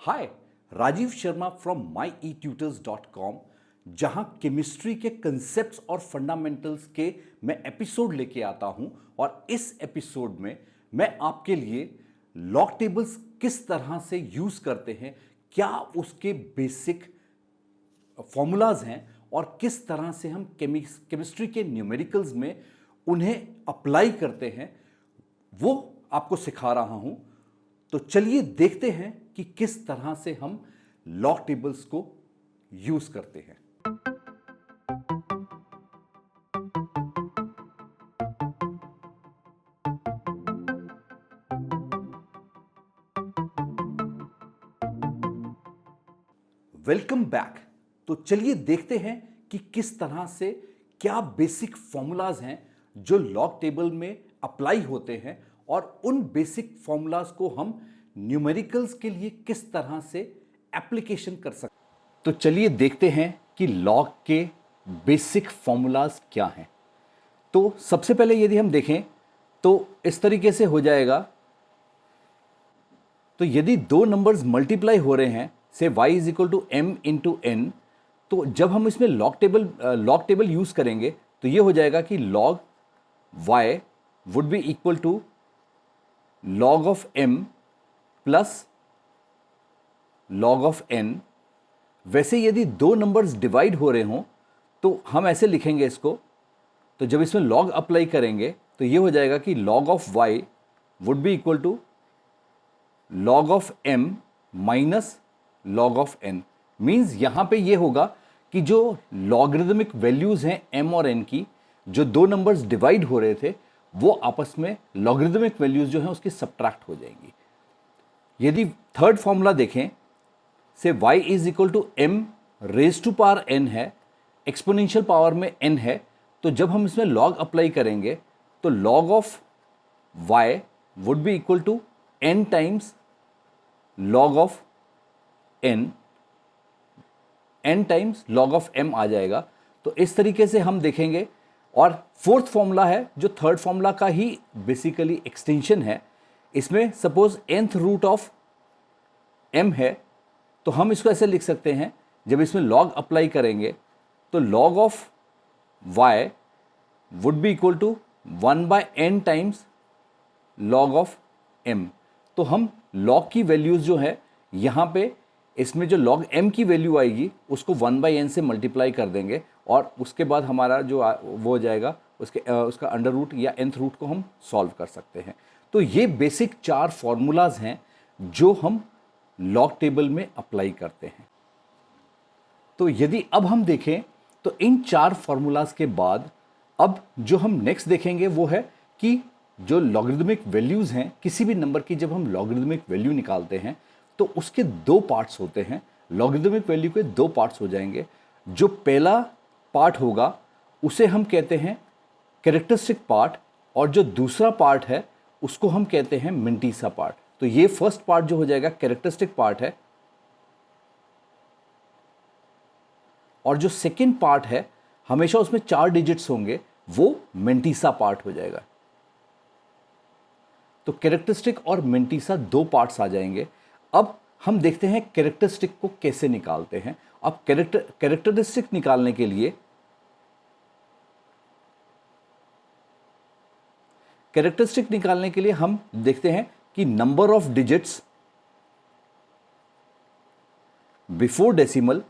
Hi, Rajiv Sharma from myetutors.com, जहां chemistry के concepts और फंडामेंटल्स के मैं एपिसोड लेके आता हूं। और इस एपिसोड में मैं आपके लिए लॉग टेबल्स किस तरह से यूज करते हैं, क्या उसके बेसिक फॉर्मूलाज हैं और किस तरह से हम केमिस्ट्री के न्यूमेरिकल्स में उन्हें अप्लाई करते हैं, वो आपको सिखा रहा हूं। तो चलिए देखते हैं कि किस तरह से हम लॉग टेबल्स को यूज करते हैं। Welcome back. तो चलिए देखते हैं कि किस तरह से क्या बेसिक फॉर्मूलाज हैं जो लॉग टेबल में अप्लाई होते हैं और उन बेसिक फॉर्मूलाज को हम न्यूमेरिकल्स के लिए किस तरह से एप्लीकेशन कर सकते हैं। तो चलिए देखते हैं कि लॉग के बेसिक फॉर्मूलाज क्या हैं। तो सबसे पहले यदि हम देखें तो इस तरीके से हो जाएगा। तो यदि दो नंबर्स मल्टीप्लाई हो रहे हैं, say y is equal to m into n, तो जब हम इसमें लॉग टेबल यूज करेंगे तो ये हो जाएगा कि log y would be equal to log of m plus log of n। वैसे यदि दो नंबर्स डिवाइड हो रहे हों तो हम ऐसे लिखेंगे इसको। तो जब इसमें log अप्लाई करेंगे तो ये हो जाएगा कि log of y would be equal to log of m minus log of n। Means यहां पे ये होगा कि जो लॉगरिदमिक वैल्यूज हैं m और n की, जो दो नंबर्स डिवाइड हो रहे थे, वो आपस में लॉगरिदमिक वैल्यूज जो हैं उसकी सब्ट्रैक्ट हो जाएंगी। यदि थर्ड फॉर्मूला देखें, say y is equal to m raise to power n है, एक्सपोनेंशियल पावर में n है, तो जब हम इसमें log अप्लाई करेंगे तो log of y would be equal to n times log of n times log of m आ जाएगा। तो इस तरीके से हम देखेंगे। और फोर्थ फॉर्मूला है जो थर्ड फॉर्मूला का ही बेसिकली एक्सटेंशन है। इसमें suppose nth root of m है, तो हम इसको ऐसे लिख सकते हैं, जब इसमें log अप्लाई करेंगे तो log of y would be equal to 1/n times log of m। तो हम log की वैल्यूज जो है यहाँ पे, इसमें जो log m की वैल्यू आएगी उसको 1/n से मल्टीप्लाई कर देंगे और उसके बाद हमारा जो वो हो जाएगा, उसका अंडर रूट या nth रूट को हम सॉल्व कर सकते हैं। तो ये बेसिक चार फॉर्मूलाज हैं जो हम लॉग टेबल में अप्लाई करते हैं। तो यदि अब हम देखें तो इन चार फॉर्मूलाज के बाद अब जो हम नेक्स्ट देखेंगे वो है कि जो लॉगरिदमिक वैल्यूज हैं किसी भी नंबर की, जब हम लॉगरिदमिक वैल्यू निकालते हैं तो उसके दो पार्ट्स होते हैं। लॉगरिदमिक वैल्यू के दो पार्ट्स हो जाएंगे। जो पहला पार्ट होगा उसे हम कहते हैं कैरेक्टरिस्टिक पार्ट, और जो दूसरा पार्ट है उसको हम कहते हैं मिंटीसा पार्ट। तो ये फर्स्ट पार्ट जो हो जाएगा कैरेक्टरिस्टिक पार्ट है, और जो सेकंड पार्ट है हमेशा उसमें 4 डिजिट्स होंगे, वो मिंटीसा पार्ट हो जाएगा। तो कैरेक्टरिस्टिक और मिंटीसा दो पार्ट्स आ जाएंगे। अब हम देखते हैं कैरेक्टरिस्टिक को कैसे निकालते हैं। अब कैरेक्टरिस्टिक निकालने के लिए हम देखते हैं कि number of digits before decimal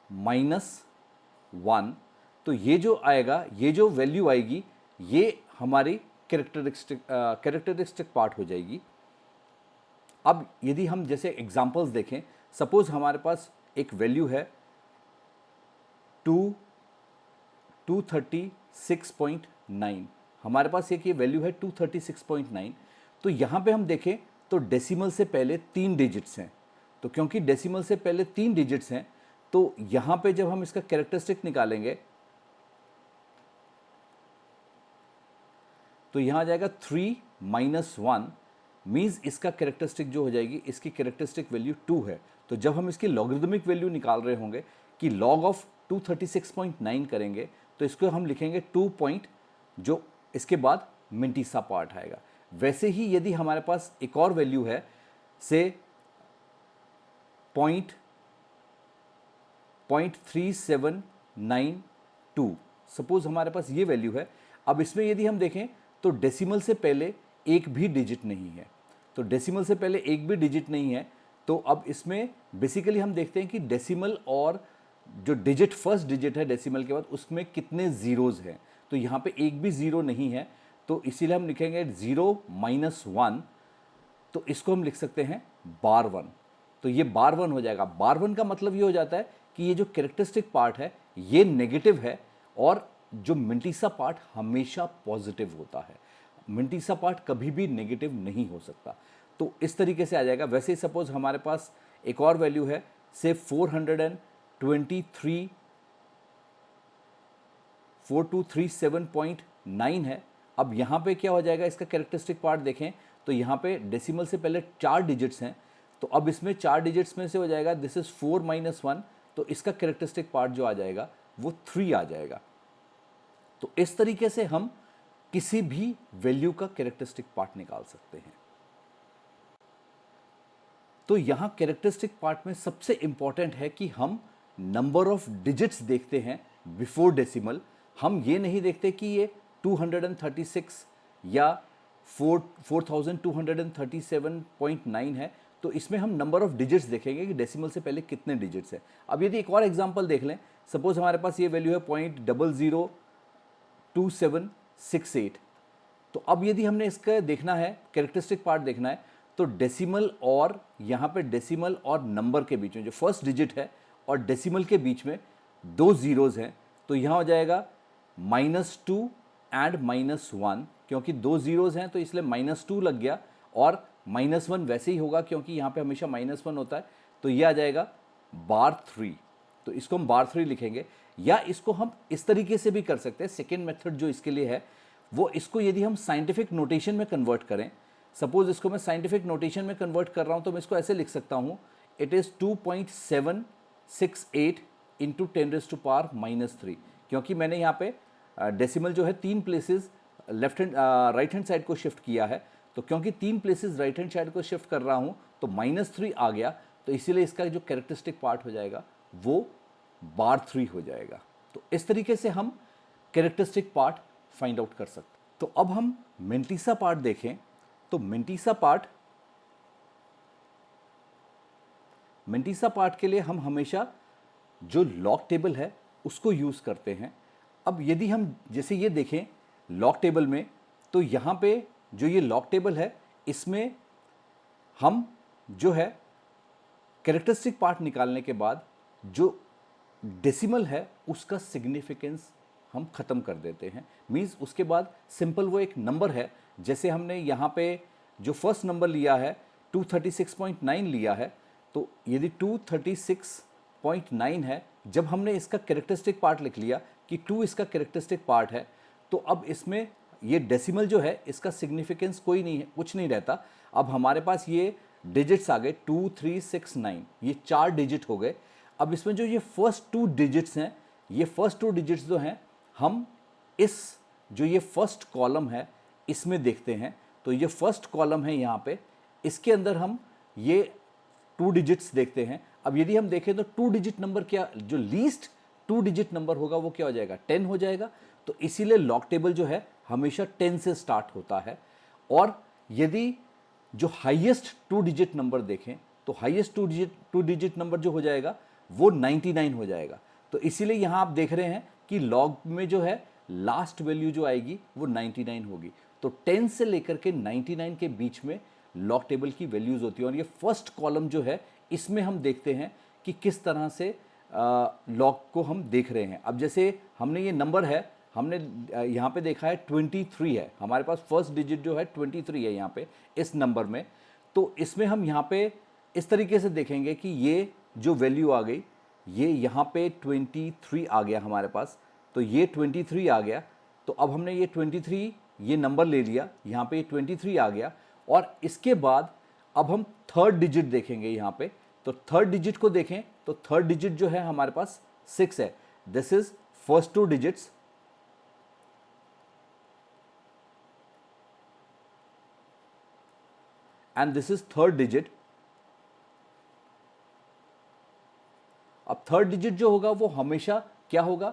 -1। तो ये जो आएगा, ये जो वैल्यू आएगी, ये हमारी कैरेक्टरिस्टिक पार्ट हो जाएगी। अब यदि हम जैसे एग्जांपल्स देखें, सपोज हमारे पास एक वैल्यू है 236.9। हमारे पास एक ये वैल्यू है 236.9। तो यहाँ पे हम देखें तो डेसिमल से पहले 3 डिजिट्स हैं। तो क्योंकि डेसिमल से पहले 3 डिजिट्स हैं, तो यहाँ पे जब हम इसका कैरेक्टरिस्टिक निकालेंगे तो यहाँ आ जाएगा 3 - 1, मीन्स इसका कैरेक्टरिस्टिक जो हो जाएगी, इसकी कैरेक्टरिस्टिक वैल्यू 2 है। तो जब हम इसकी लॉगरिदमिक वैल्यू निकाल रहे होंगे कि log ऑफ 236.9 करेंगे तो इसको हम लिखेंगे 2 पॉइंट, जो इसके बाद मिंटीसा पार्ट आएगा। वैसे ही यदि हमारे पास एक और वैल्यू है से 0.3792, सपोज हमारे पास ये वैल्यू है। अब इसमें यदि हम देखें तो डेसिमल से पहले एक भी डिजिट नहीं है, तो डेसिमल से पहले एक भी डिजिट नहीं है, तो अब इसमें बेसिकली हम देखते हैं कि डेसिमल और जो डिजिट फर्स्ट डिजिट है डेसिमल के बाद उसमें कितने ज़ीरोज़ हैं। तो यहाँ पे एक भी ज़ीरो नहीं है, तो इसीलिए हम लिखेंगे 0-1, तो इसको हम लिख सकते हैं बार 1। तो ये बार 1 हो जाएगा। बार 1 का मतलब ये हो जाता है कि ये जो कैरेक्टरिस्टिक पार्ट है ये नेगेटिव है और जो मिंटीसा पार्ट हमेशा पॉजिटिव होता है। मिंटीसा पार्ट कभी भी नेगेटिव नहीं हो सकता। तो इस तरीके से आ जाएगा। वैसे ही सपोज हमारे पास एक और वैल्यू है से 4237.9 है। अब यहाँ पे क्या हो जाएगा, इसका कैरेक्टरिस्टिक पार्ट देखें तो यहाँ पे डेसिमल से पहले 4 डिजिट्स हैं, तो अब इसमें 4 डिजिट्स में से हो जाएगा दिस इज 4 - 1, तो इसका कैरेक्टरिस्टिक पार्ट जो आ जाएगा वो 3 आ जाएगा। तो इस तरीके से हम किसी भी वैल्यू का कैरेक्टरिस्टिक पार्ट निकाल सकते हैं। तो यहां कैरेक्टरिस्टिक पार्ट में सबसे इंपॉर्टेंट है कि हम नंबर ऑफ डिजिट्स देखते हैं बिफोर डेसिमल। हम ये नहीं देखते कि ये 236 या 4237.9 है, तो इसमें हम नंबर ऑफ डिजिट्स देखेंगे कि डेसिमल से पहले कितने डिजिट्स है। अब यदि एक और एग्जांपल देख लें, सपोज हमारे पास ये वैल्यू है 0.002768, तो अब यदि हमने इसका देखना है कैरेक्टरिस्टिक पार्ट देखना है, तो डेसिमल और यहाँ पे डेसिमल और नंबर के बीच में जो फर्स्ट डिजिट है और डेसिमल के बीच में 2 ज़ीरोज़ हैं, तो यहाँ हो जाएगा -2 एंड -1, क्योंकि 2 ज़ीरोज़ हैं तो इसलिए -2 लग गया, और -1 वैसे ही होगा क्योंकि यहाँ पे हमेशा -1 होता है, तो ये आ जाएगा बार 3। तो इसको हम बार 3 लिखेंगे, या इसको हम इस तरीके से भी कर सकते हैं। सेकेंड मेथड जो इसके लिए है वो, इसको यदि हम साइंटिफिक नोटेशन में कन्वर्ट करें, सपोज इसको मैं साइंटिफिक नोटेशन में कन्वर्ट कर रहा हूं, तो मैं इसको ऐसे लिख सकता हूं, इट इज़ 2.768 इंटू 10⁻⁻3, क्योंकि मैंने यहाँ पे डेसिमल जो है 3 places left hand right hand side को शिफ्ट किया है, तो क्योंकि 3 प्लेसेस राइट हैंड साइड को शिफ्ट कर रहा हूँ तो -3 आ गया, तो इसीलिए इसका जो कैरेक्टरिस्टिक पार्ट हो जाएगा वो बार 3 हो जाएगा। तो इस तरीके से हम कैरेक्टरिस्टिक पार्ट फाइंड आउट कर सकते। तो अब हम मिंटीसा पार्ट देखें, तो मिंटीसा पार्ट के लिए हम हमेशा जो लॉग टेबल है उसको यूज़ करते हैं। अब यदि हम जैसे ये देखें लॉग टेबल में, तो यहाँ पे जो ये लॉग टेबल है इसमें हम जो है कैरेक्टरिस्टिक पार्ट निकालने के बाद जो डेसिमल है उसका सिग्निफिकेंस हम ख़त्म कर देते हैं। मीन्स उसके बाद सिंपल वो एक नंबर है, जैसे हमने यहाँ पे जो फर्स्ट नंबर लिया है 236.9 लिया है, तो यदि 236.9 है, जब हमने इसका कैरेक्टरिस्टिक पार्ट लिख लिया कि 2 इसका कैरेक्टरिस्टिक पार्ट है, तो अब इसमें ये डेसिमल जो है इसका सिग्निफिकेंस कोई नहीं है, कुछ नहीं रहता। अब हमारे पास ये डिजिट्स आ गए 2, 3, 6, 9, ये 4 डिजिट हो गए। अब इसमें जो ये फर्स्ट 2 डिजिट्स हैं, ये फर्स्ट 2 डिजिट्स जो हैं हम इस जो ये फर्स्ट कॉलम है इसमें देखते हैं। तो ये फर्स्ट कॉलम है यहाँ पे, इसके अंदर हम ये 2 डिजिट्स देखते हैं। अब यदि हम देखें तो 2 डिजिट नंबर क्या, जो लीस्ट 2 डिजिट नंबर होगा वो क्या हो जाएगा, 10 हो जाएगा। तो इसीलिए लॉग टेबल जो है हमेशा 10 से स्टार्ट होता है। और यदि जो हाईएस्ट 2 डिजिट नंबर देखें तो हाईएस्ट 2 डिजिट नंबर जो हो जाएगा वो 99 हो जाएगा। तो इसीलिए यहाँ आप देख रहे हैं कि लॉग में जो है लास्ट वैल्यू जो आएगी वो 99 होगी। तो 10 से लेकर के 99 के बीच में लॉग टेबल की वैल्यूज़ होती है। और ये फर्स्ट कॉलम जो है इसमें हम देखते हैं कि किस तरह से लॉग को हम देख रहे हैं। अब जैसे हमने ये नंबर है, हमने यहाँ पे देखा है 23 है, हमारे पास फर्स्ट डिजिट जो है 23 है यहाँ पे इस नंबर में। तो इसमें हम यहाँ पे इस तरीके से देखेंगे कि ये जो वैल्यू आ गई, ये यहाँ पे 23 आ गया हमारे पास, तो ये 23 आ गया। तो अब हमने ये 23 ये नंबर ले लिया, यहाँ पे 23 आ गया। और इसके बाद अब हम थर्ड डिजिट देखेंगे यहाँ पे, तो थर्ड डिजिट को देखें तो थर्ड डिजिट जो है हमारे पास 6 है। This is first 2 digits, and this is third digit. अब थर्ड डिजिट जो होगा वो हमेशा क्या होगा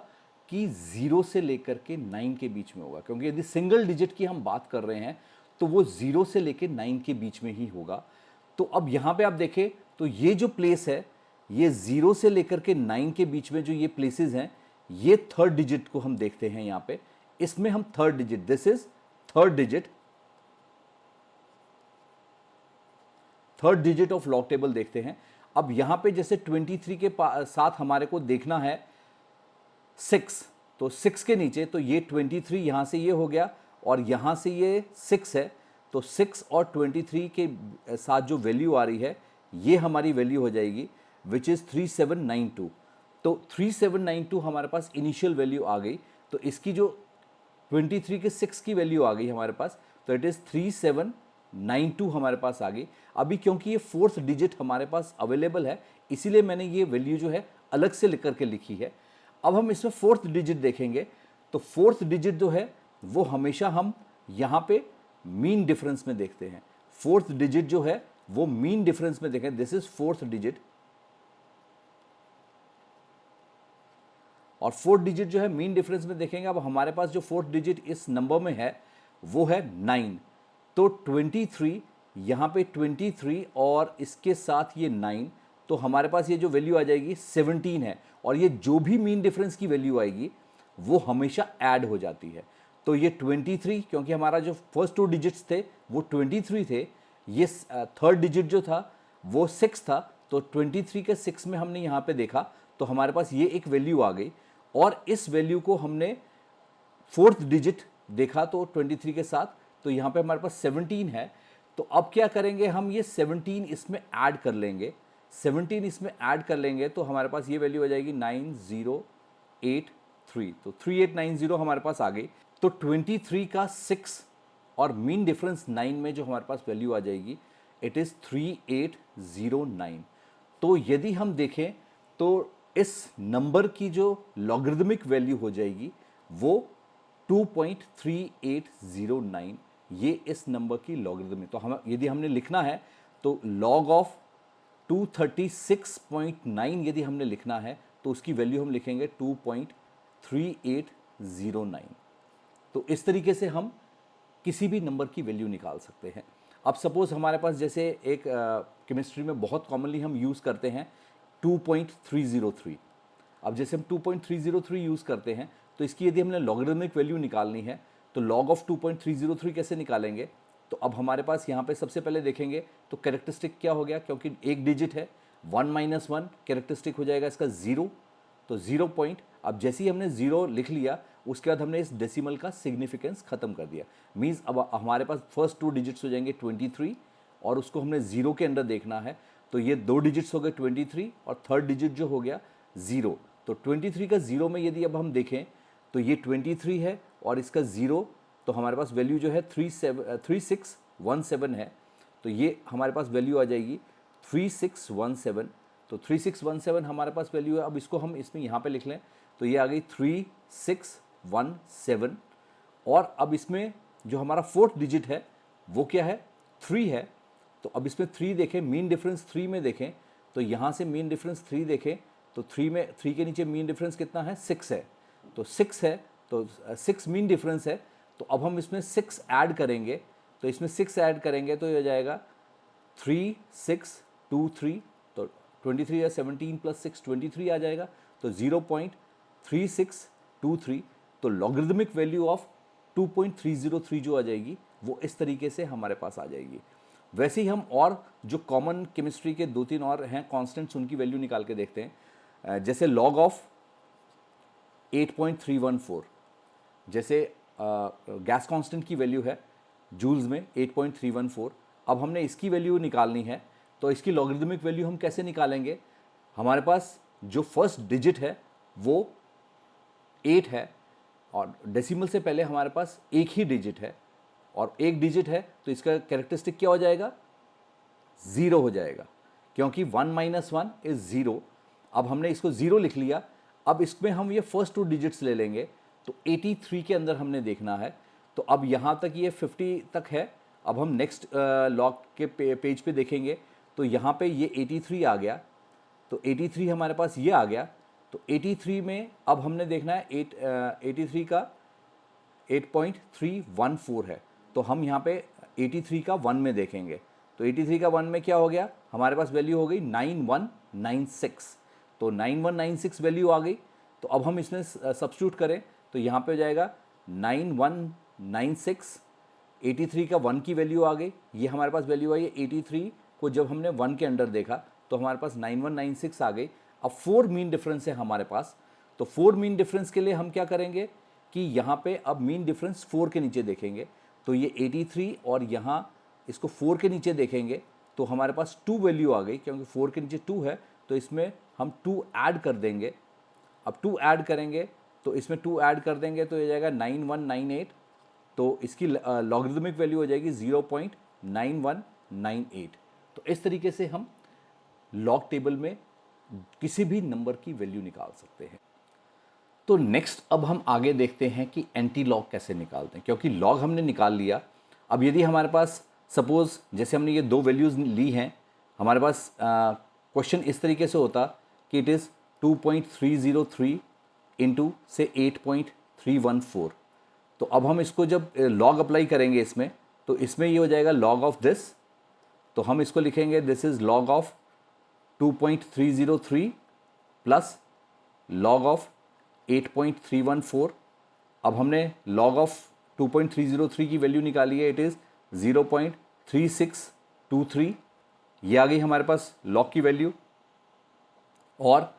कि 0 से लेकर के 9 के बीच में होगा, क्योंकि यदि सिंगल डिजिट की हम बात कर रहे हैं तो वो 0 से लेकर 9 के बीच में ही होगा। तो अब यहां पे आप देखें तो ये जो प्लेस है, ये 0 से लेकर के 9 के बीच में जो ये प्लेसेस हैं, ये थर्ड डिजिट को हम देखते हैं यहां पे। इसमें हम third digit, this is third digit of log table देखते हैं। अब यहां पे जैसे 23 के साथ हमारे को देखना है 6, तो 6 के नीचे तो ये 23 यहां से ये हो गया और यहां से ये 6 है, तो 6 और 23 के साथ जो वैल्यू आ रही है ये हमारी वैल्यू हो जाएगी विच इज़ 3792। तो 3792 हमारे पास इनिशियल वैल्यू आ गई, तो इसकी जो 23 के 6 की वैल्यू आ गई हमारे पास, तो इट इज़ 3792 हमारे पास आ गई। अभी क्योंकि ये फोर्थ डिजिट हमारे पास अवेलेबल है, इसीलिए मैंने ये वैल्यू जो है अलग से लिख करके लिखी है। अब हम इसमें फोर्थ डिजिट देखेंगे, तो फोर्थ डिजिट जो है वो हमेशा हम यहाँ पे मीन डिफरेंस में देखते हैं। फोर्थ डिजिट जो है वो मीन डिफरेंस में देखें, दिस इज फोर्थ डिजिट, और फोर्थ डिजिट जो है मीन डिफरेंस में देखेंगे। अब हमारे पास जो फोर्थ डिजिट इस नंबर में है वो है 9, तो 23 यहाँ पे 23 और इसके साथ ये 9, तो हमारे पास ये जो वैल्यू आ जाएगी 17 है, और ये जो भी मीन डिफरेंस की वैल्यू आएगी वो हमेशा ऐड हो जाती है। तो ये 23, क्योंकि हमारा जो फर्स्ट 2 डिजिट्स थे वो 23 थे, ये थर्ड डिजिट जो था वो 6 था, तो 23 के 6 में हमने यहाँ पे देखा तो हमारे पास ये एक वैल्यू आ गई, और इस वैल्यू को हमने फोर्थ डिजिट देखा तो 23 के साथ, तो यहाँ पे हमारे पास 17 है। तो अब क्या करेंगे, हम ये 17 इसमें ऐड कर लेंगे, 17 इसमें ऐड कर लेंगे तो हमारे पास ये वैल्यू आ जाएगी 9083, तो 3890 हमारे पास आ गई। तो 23 का 6 और मीन डिफरेंस 9 में जो हमारे पास वैल्यू आ जाएगी इट इज़ 3809। तो यदि हम देखें तो इस नंबर की जो लॉगरिदमिक वैल्यू हो जाएगी वो 2.3809, ये इस नंबर की लॉगरिदमिक। तो हम यदि हमने लिखना है तो लॉग ऑफ 236.9 यदि हमने लिखना है तो उसकी वैल्यू हम लिखेंगे 2.3809। तो इस तरीके से हम किसी भी नंबर की वैल्यू निकाल सकते हैं। अब सपोज हमारे पास जैसे एक केमिस्ट्री में बहुत कॉमनली हम यूज़ करते हैं 2.303। अब जैसे हम 2.303 यूज़ करते हैं तो इसकी यदि हमने लॉगरिदमिक वैल्यू निकालनी है तो लॉग ऑफ 2.303 कैसे निकालेंगे। तो अब हमारे पास यहाँ पे सबसे पहले देखेंगे तो कैरेक्टरिस्टिक क्या हो गया, क्योंकि एक डिजिट है 1 - 1 कैरेक्टरिस्टिक हो जाएगा इसका 0, तो 0 पॉइंट। अब जैसे ही हमने 0 लिख लिया उसके बाद हमने इस डेसिमल का सिग्निफिकेंस खत्म कर दिया, मीन्स अब हमारे पास फर्स्ट 2 डिजिट्स हो जाएंगे 23 और उसको हमने 0 के अंदर देखना है, तो ये 2 डिजिट्स हो गए 23 और थर्ड डिजिट जो हो गया 0। तो 23 का 0 में यदि अब हम देखें तो ये 23 है और इसका 0, तो हमारे पास वैल्यू जो है 3617 है, तो ये हमारे पास वैल्यू आ जाएगी 3617। तो 3617 हमारे पास वैल्यू है। अब इसको हम इसमें यहाँ पे लिख लें तो ये आ गई 3617, और अब इसमें जो हमारा फोर्थ डिजिट है वो क्या है, 3 है। तो अब इसमें 3 देखें, मीन डिफरेंस 3 में देखें तो यहाँ से मीन डिफरेंस 3 देखें तो 3 के नीचे मीन डिफरेंस कितना है, 6 है, तो 6 है, तो 6 मीन डिफरेंस है। तो अब हम इसमें 6 ऐड करेंगे, तो इसमें 6 ऐड करेंगे तो ये हो जाएगा 3623, तो 23 या 17 + 6 23 आ जाएगा, तो 0.3623। तो लॉगरिदमिक वैल्यू ऑफ 2.303 जो आ जाएगी वो इस तरीके से हमारे पास आ जाएगी। वैसे ही हम और जो कॉमन केमिस्ट्री के 2-3 और हैं कॉन्स्टेंट्स, उनकी वैल्यू निकाल के देखते हैं। जैसे लॉग ऑफ 8.314, जैसे गैस कांस्टेंट की वैल्यू है जूल्स में 8.314। अब हमने इसकी वैल्यू निकालनी है, तो इसकी लॉगरिदमिक वैल्यू हम कैसे निकालेंगे। हमारे पास जो फर्स्ट डिजिट है वो 8 है और डेसिमल से पहले हमारे पास एक ही डिजिट है, और एक डिजिट है तो इसका कैरेक्टरिस्टिक क्या हो जाएगा, 0 हो जाएगा, क्योंकि 1 - 1 इज़ 0। अब हमने इसको 0 लिख लिया। अब इसमें हम ये फर्स्ट 2 डिजिट्स ले लेंगे, तो 83 के अंदर हमने देखना है। तो अब यहाँ तक ये 50 तक है, अब हम नेक्स्ट लॉग के पेज पे देखेंगे तो यहाँ पे ये 83 आ गया, तो 83 हमारे पास ये आ गया। तो 83 में अब हमने देखना है 83 का 8.314 है, तो हम यहाँ पे 83 का 1 में देखेंगे। तो 83 का 1 में क्या हो गया, हमारे पास वैल्यू हो गई 9196। तो 9196 वैल्यू आ गई। तो अब हम इसमें सब्स्टिट्यूट करें तो यहाँ पे हो जाएगा 9196, 83 का 1 की वैल्यू आ गई, ये हमारे पास वैल्यू आई है। 83 को जब हमने 1 के अंडर देखा तो हमारे पास 9196 आ गई। अब 4 मीन डिफरेंस है हमारे पास, तो 4 मीन डिफरेंस के लिए हम क्या करेंगे कि यहाँ पे अब मीन डिफरेंस 4 के नीचे देखेंगे। तो ये 83 और यहाँ इसको 4 के नीचे देखेंगे तो हमारे पास 2 वैल्यू आ गई, क्योंकि 4 के नीचे 2 है तो इसमें हम 2 ऐड कर देंगे। अब 2 ऐड करेंगे तो इसमें 2 ऐड कर देंगे तो ये जाएगा 9198, तो इसकी लॉगरिदमिक वैल्यू हो जाएगी 0.9198। तो इस तरीके से हम लॉग टेबल में किसी भी नंबर की वैल्यू निकाल सकते हैं। तो नेक्स्ट अब हम आगे देखते हैं कि एंटी लॉग कैसे निकालते हैं, क्योंकि लॉग हमने निकाल लिया। अब यदि हमारे पास सपोज जैसे हमने ये 2 वैल्यूज़ ली हैं, हमारे पास क्वेश्चन इस तरीके से होता कि इट इज़ 2.303 इंटू से 8.314। तो अब हम इसको जब लॉग अप्लाई करेंगे इसमें, तो इसमें ये हो जाएगा लॉग ऑफ दिस, तो हम इसको लिखेंगे this is log of 2.303 plus log of 8.314। अब हमने लॉग ऑफ 2.303 की वैल्यू निकाली है, इट इज़ 0.3623, ये आ गई हमारे पास लॉग की वैल्यू। और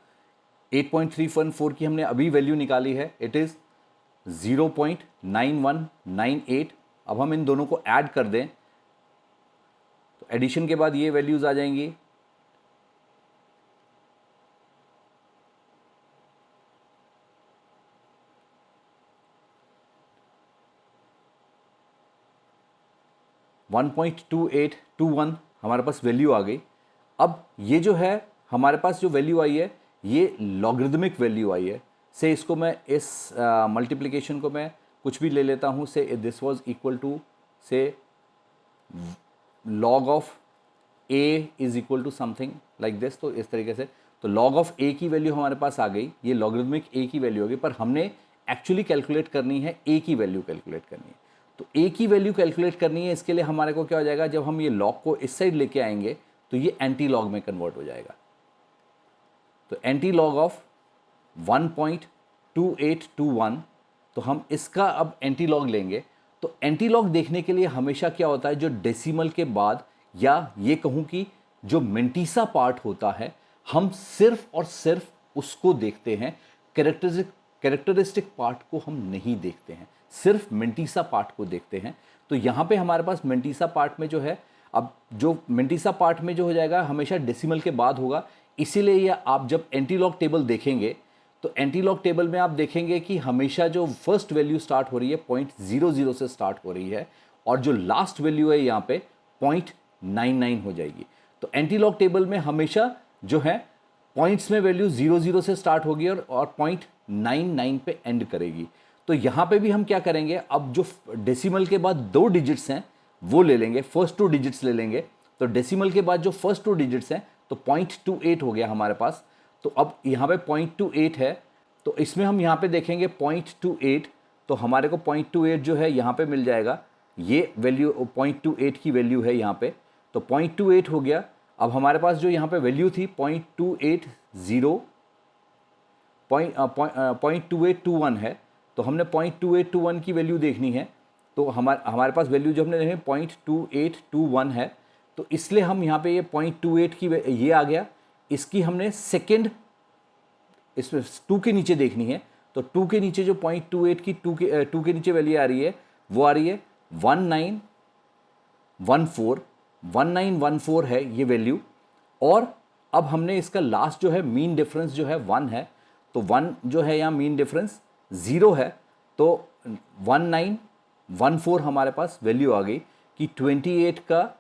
8.314 की हमने अभी वैल्यू निकाली है, इट इज़ 0.9198। अब हम इन दोनों को ऐड कर दें तो एडिशन के बाद ये वैल्यूज़ आ जाएंगी 1.2821 हमारे पास वैल्यू आ गई। अब ये जो है हमारे पास जो वैल्यू आई है ये लॉगरिदमिक वैल्यू आई है। से इसको मैं इस मल्टीप्लिकेशन को मैं कुछ भी ले लेता हूँ, say this was equal to say log of A is equal to something like this. तो इस तरीके से तो लॉग ऑफ ए की वैल्यू हमारे पास आ गई, ये लॉगरिदमिक ए की वैल्यू होगी, पर हमने एक्चुअली कैलकुलेट करनी है ए की वैल्यू कैलकुलेट करनी है। तो ए की वैल्यू कैलकुलेट करनी है, इसके लिए हमारे को क्या हो जाएगा, जब हम ये लॉग को इस साइड लेके आएंगे तो ये एंटी लॉग में कन्वर्ट हो जाएगा। तो एंटी लॉग ऑफ 1.2821, तो हम इसका अब एंटी लॉग लेंगे। तो एंटी लॉग देखने के लिए हमेशा क्या होता है, जो डेसिमल के बाद या ये कहूँ कि जो मिंटीसा पार्ट होता है, हम सिर्फ और सिर्फ उसको देखते हैं, कैरेक्टरिस्टिक पार्ट को हम नहीं देखते हैं, सिर्फ मिंटीसा पार्ट को देखते हैं। तो यहाँ पे हमारे पास मिंटीसा पार्ट में जो है, अब जो मिंटीसा पार्ट में जो हो जाएगा हमेशा डेसिमल के बाद होगा, इसीलिए ये आप जब एंटीलॉग टेबल देखेंगे तो एंटीलॉग टेबल में आप देखेंगे कि हमेशा जो फर्स्ट वैल्यू स्टार्ट हो रही है 0.00 से स्टार्ट हो रही है और जो लास्ट वैल्यू है यहाँ पे 0.99 हो जाएगी। तो एंटीलॉग टेबल में हमेशा जो है पॉइंट्स में वैल्यू 00 से स्टार्ट होगी और 0.99 पे एंड करेगी। तो यहाँ पे भी हम क्या करेंगे, अब जो डेसिमल के बाद 2 डिजिट्स हैं वो ले लेंगे, फर्स्ट 2 डिजिट्स ले लेंगे। तो डेसिमल के बाद जो फर्स्ट 2 डिजिट्स हैं तो 0.28 हो गया हमारे पास। तो अब यहाँ पे 0.28 है, तो इसमें हम यहाँ पे देखेंगे 0.28, तो हमारे को 0.28 जो है यहाँ पे मिल जाएगा, ये वैल्यू 0.28 की वैल्यू है यहाँ पे, तो 0.28 हो गया। अब हमारे पास जो यहाँ पे वैल्यू थी 0.2821 है, तो हमने 0.2821 की वैल्यू देखनी है। तो हमारे पास वैल्यू जो हमने देखी 0.2821 है, तो इसलिए हम यहाँ पे ये 0.28 की ये आ गया, इसकी हमने सेकंड इसमें 2 के नीचे देखनी है। तो 2 के नीचे जो 0.28 की 2 के नीचे वैल्यू आ रही है वो आ रही है 1914 है ये वैल्यू। और अब हमने इसका लास्ट जो है मीन डिफरेंस जो है 1 है, तो 1 जो है यहाँ मीन डिफरेंस 0 है, तो 1914 हमारे पास वैल्यू आ गई कि 28 का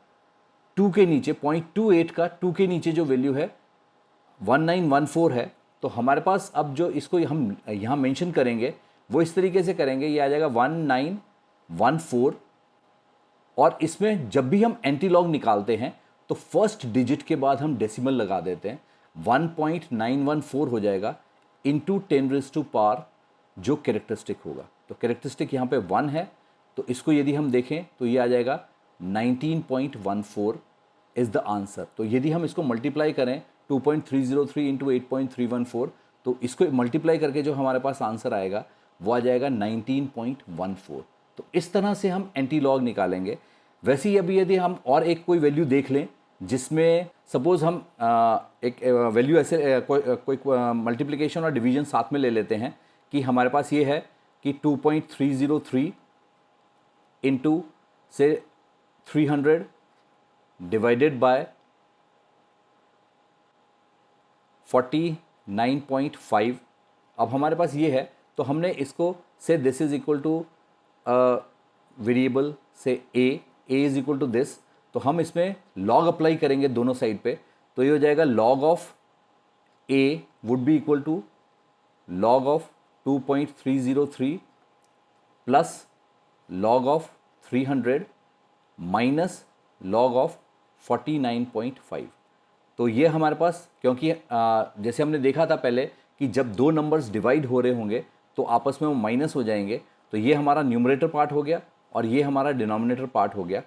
2 के नीचे 0.28 का 2 के नीचे जो वैल्यू है 1914 है। तो हमारे पास अब जो इसको हम यहाँ मेंशन करेंगे वो इस तरीके से करेंगे, ये आ जाएगा 1914 और इसमें जब भी हम एंटी लॉग निकालते हैं तो फर्स्ट डिजिट के बाद हम डेसिमल लगा देते हैं। 1.914 हो जाएगा इंटू 10⁻⁴ जो कैरेक्टरिस्टिक होगा। तो कैरेक्टरिस्टिक यहाँ पे 1 है, तो इसको यदि हम देखें तो ये आ जाएगा 19.14 इज़ द आंसर। तो यदि हम इसको मल्टीप्लाई करें 2.303 इंटू 8.314, तो इसको मल्टीप्लाई करके जो हमारे पास आंसर आएगा वो आ जाएगा 19.14। तो इस तरह से हम एंटी लॉग निकालेंगे। वैसे ही अभी यदि हम और एक कोई वैल्यू देख लें जिसमें सपोज हम एक वैल्यू ऐसे कोई मल्टीप्लिकेशन और डिवीजन साथ में ले लेते हैं कि हमारे पास ये है कि 2.303 इंटू से 300 डिवाइडेड बाय 49.5। अब हमारे पास ये है तो हमने इसको से this is equal two variable से ए इज इक्वल टू दिस, तो हम इसमें लॉग अप्लाई करेंगे दोनों साइड पे, तो ये हो जाएगा log of A would be equal to log of 2.303 plus log of 300 minus log of 49.5। तो ये हमारे पास, क्योंकि जैसे हमने देखा था पहले कि जब दो नंबर्स डिवाइड हो रहे होंगे तो आपस में वो माइनस हो जाएंगे, तो ये हमारा न्यूमरेटर पार्ट हो गया और ये हमारा डिनोमिनेटर पार्ट हो गया।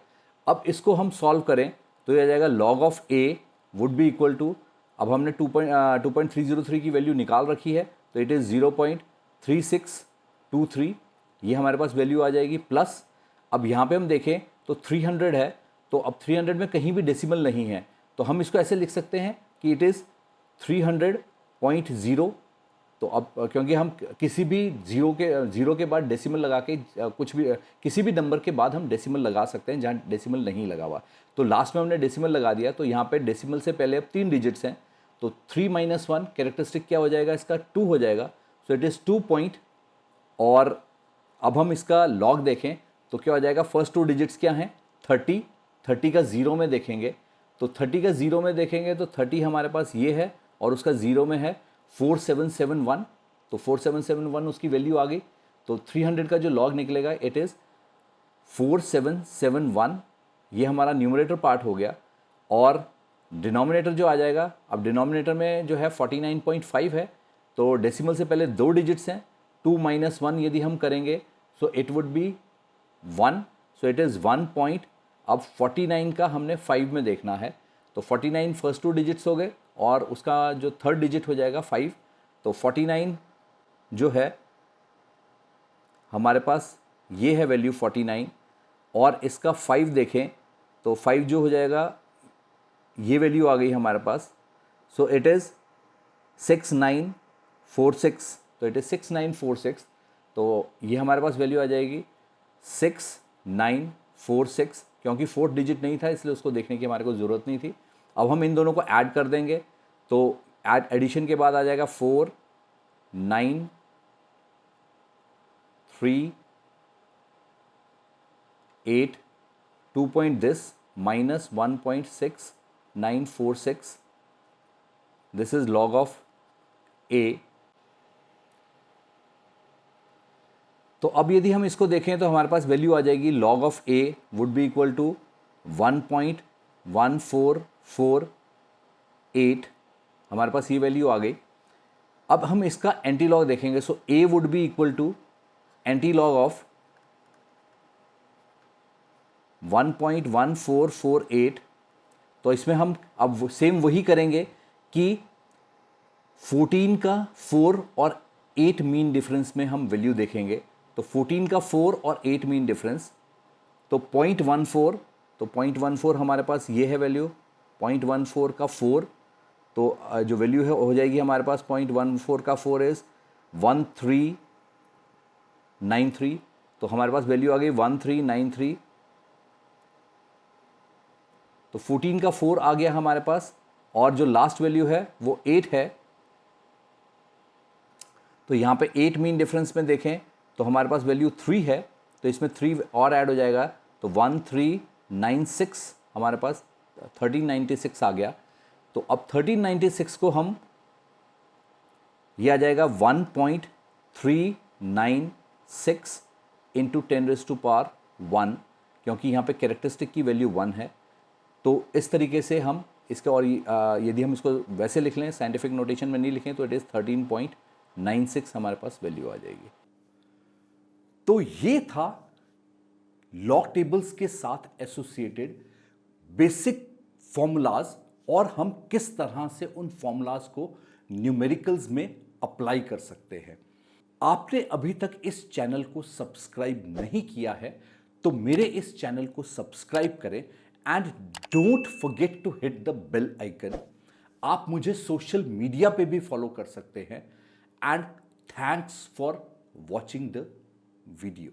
अब इसको हम सॉल्व करें तो ये आ जाएगा log of A would be equal to, अब हमने 2.303 की वैल्यू निकाल रखी है तो इट इज़ 0.3623, ये हमारे पास वैल्यू आ जाएगी, प्लस अब यहाँ पे हम देखें तो 300 है, तो अब 300 में कहीं भी डेसिमल नहीं है, तो हम इसको ऐसे लिख सकते हैं कि इट इज़ 300.0। तो अब क्योंकि हम किसी भी जीरो के बाद डेसिमल लगा के कुछ भी किसी भी नंबर के बाद हम डेसिमल लगा सकते हैं जहाँ डेसिमल नहीं लगा हुआ, तो लास्ट में हमने डेसिमल लगा दिया, तो यहाँ पे डेसिमल से पहले अब 3 डिजिट्स हैं, तो 3 - 1 कैरेक्टरिस्टिक क्या हो जाएगा इसका 2 हो जाएगा, सो इट इज़ 2 पॉइंट। और अब हम इसका लॉग देखें तो क्या हो जाएगा, फर्स्ट 2 डिजिट्स क्या हैं 30 का ज़ीरो में देखेंगे, तो 30 का ज़ीरो में देखेंगे तो 30 हमारे पास ये है और उसका ज़ीरो में है 4771, तो 4771 उसकी वैल्यू आ गई, तो 300 का जो लॉग निकलेगा इट इज़ 4771, ये हमारा न्यूमरेटर पार्ट हो गया। और डिनोमिनेटर जो आ जाएगा, अब डिनोमिनेटर में जो है 49.5 है, तो डेसिमल से पहले 2 डिजिट्स हैं, 2 - 1 यदि हम करेंगे so it would be 1, so it is 1 point. अब 49 का हमने 5 में देखना है, तो 49 फर्स्ट 2 डिजिट्स हो गए और उसका जो थर्ड डिजिट हो जाएगा 5, तो 49 जो है हमारे पास ये है वैल्यू 49, और इसका 5 देखें तो 5 जो हो जाएगा ये वैल्यू आ गई हमारे पास, सो इट इज़ 6946, तो इट इज़ 6946, तो ये हमारे पास वैल्यू आ जाएगी 6946, क्योंकि 4th डिजिट नहीं था इसलिए उसको देखने की हमारे को ज़रूरत नहीं थी। अब हम इन दोनों को ऐड कर देंगे, तो एडिशन के बाद आ जाएगा 4 9 3 8 2 point this minus 1.6946, this is log of A. तो अब यदि हम इसको देखें तो हमारे पास वैल्यू आ जाएगी log of A would be equal to 1.1448, हमारे पास ये वैल्यू आ गई। अब हम इसका एंटी लॉग देखेंगे, so A would be equal to anti log of 1.1448, तो इसमें हम अब सेम वही करेंगे कि 14 का 4 और 8 मीन डिफरेंस में हम वैल्यू देखेंगे, तो 14 का 4 और 8 मीन डिफरेंस, तो 0.14, तो 0.14 हमारे पास ये है वैल्यू, 0.14 का 4, तो जो वैल्यू है हो जाएगी हमारे पास 0.14 का 4 इज़ 1393, तो हमारे पास वैल्यू आ गई 1393, तो 14 का 4 आ गया हमारे पास, और जो लास्ट वैल्यू है वो 8 है, तो यहाँ पे 8 मीन डिफरेंस में देखें तो हमारे पास वैल्यू 3 है, तो इसमें 3 और ऐड हो जाएगा, तो 1396 हमारे पास 1396 आ गया। तो अब 1396 को हम, ये आ जाएगा 1.396 इंटू 10⁻⁴ क्योंकि यहाँ पे कैरेक्टरिस्टिक की वैल्यू 1 है। तो इस तरीके से हम इसके, और यदि हम इसको वैसे लिख लें, साइंटिफिक नोटेशन में नहीं लिखें, तो इट इज़ 13.96 हमारे पास वैल्यू आ जाएगी। तो ये था लॉग टेबल्स के साथ एसोसिएटेड बेसिक फॉर्मूलाज और हम किस तरह से उन फॉर्मूलाज को न्यूमेरिकल्स में अप्लाई कर सकते हैं। आपने अभी तक इस चैनल को सब्सक्राइब नहीं किया है तो मेरे इस चैनल को सब्सक्राइब करें and don't forget to hit the bell icon. आप मुझे सोशल मीडिया पे भी फॉलो कर सकते हैं and thanks for watching the video.